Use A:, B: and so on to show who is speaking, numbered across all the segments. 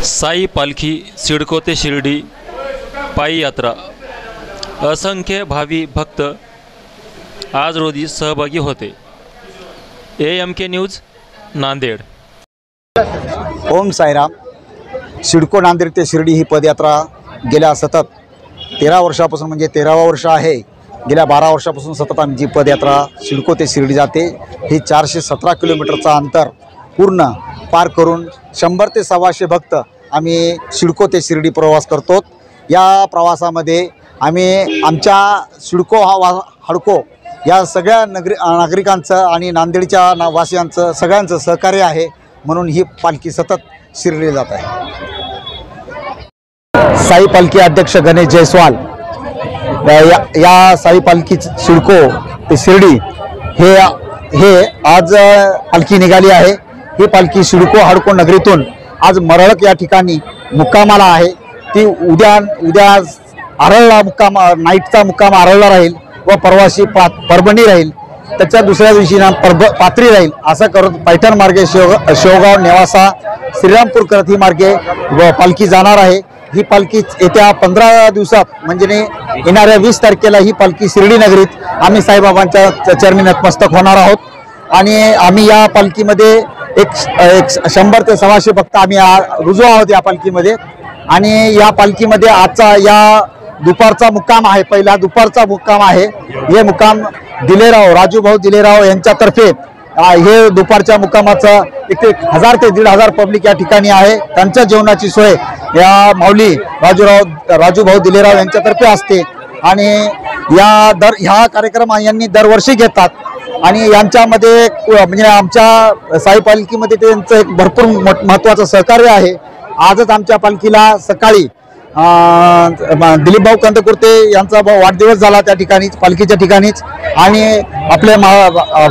A: साई पालखी सिडको ते शिर्डी पायी यात्रा। असंख्य भावी भक्त आज रोजी सहभागी होते। AMK news Nanded.
B: Om Sairam. CIDCO Nanded ते शिर्डी ही पदयात्रा गेल्या सतत 13 वर्षापासून म्हणजे 13वा वर्ष आहे। गेल्या 12 वर्षापासून सतत आमची पदयात्रा सिडको ते शिर्डी जाते। ही 417 किलोमीटरचा अंतर पूर्ण पार करून 100 ते 125 भक्त आम्ही सिडको ते शिर्डी प्रवास करतो। या प्रवासामध्ये आम्ही आमच्या सिडको हडको या सगळ्या नागरिकांचं आणि नांदेडच्या वासियांचं सगळ्यांचं सहकार्य आहे, म्हणून ही पालखी सतत शिर्डीला जात आहे। साई पालखी अध्यक्ष गणेश जयस्वाल या साई पालखी सिडको ते शिर्डी हे आज पालखी निघाली आहे। ही पालखी सिडको हडको नगरीतून आज मरळक या ठिकाणी मुक्कामाला आहे। ती उद्या आरळला मुक्काम, नाईटचा मुक्काम आरळला राहील व परवाशी परभणी राहील, त्याच्या दुसऱ्या दिवशी पाथरी राहील। असं करत पैठण मार्गे शेवगाव नेवासा श्रीरामपूर करत ही मार्गे पालखी जाणार आहे। ही पालखी येत्या 15 दिवसात म्हणजे येणाऱ्या 20 तारखेला ही पालखी शिर्डी नगरीत आम्ही साईबाबांच्या चरणी नतमस्तक होणार आहोत। आणि आम्ही या पालखीमध्ये एक 100 ते 125 भक्त आम्ही रुजू आहोत या पालखीमध्ये। आणि या पालखीमध्ये आजचा या दुपारचा मुक्काम आहे, पहिला दुपारचा मुक्काम आहे। हे मुक्काम राजूभाऊ दिलेराव यांच्यातर्फे हे दुपारच्या मुक्कामाचं 1000 ते 1500 पब्लिक या ठिकाणी आहे। त्यांच्या जेवणाची सोय या माऊली राजूभाऊ दिलेराव यांच्यातर्फे असते। आणि ह्या कार्यक्रम यांनी दरवर्षी घेतात। आणि यांच्यामध्ये म्हणजे आमच्या साई पालखीमध्ये त्यांचं एक भरपूर महत्त्वाचं सहकार्य आहे। आजच आमच्या पालखीला सकाळी दिलीपभाऊ कंदकुर्ते यांचा वाढदिवस झाला त्या ठिकाणीच, पालखीच्या ठिकाणीच। आणि आपले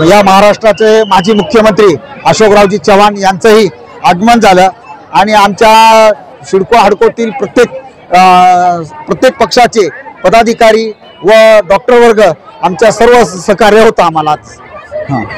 B: या महाराष्ट्राचे माजी मुख्यमंत्री अशोकरावजी चव्हाण यांचंही आगमन झालं। आणि आमच्या सिडको हडकोतील प्रत्येक पक्षाचे पदाधिकारी व डॉक्टर वर्ग आमच्या सर्व सहकार्य होतं आम्हाला।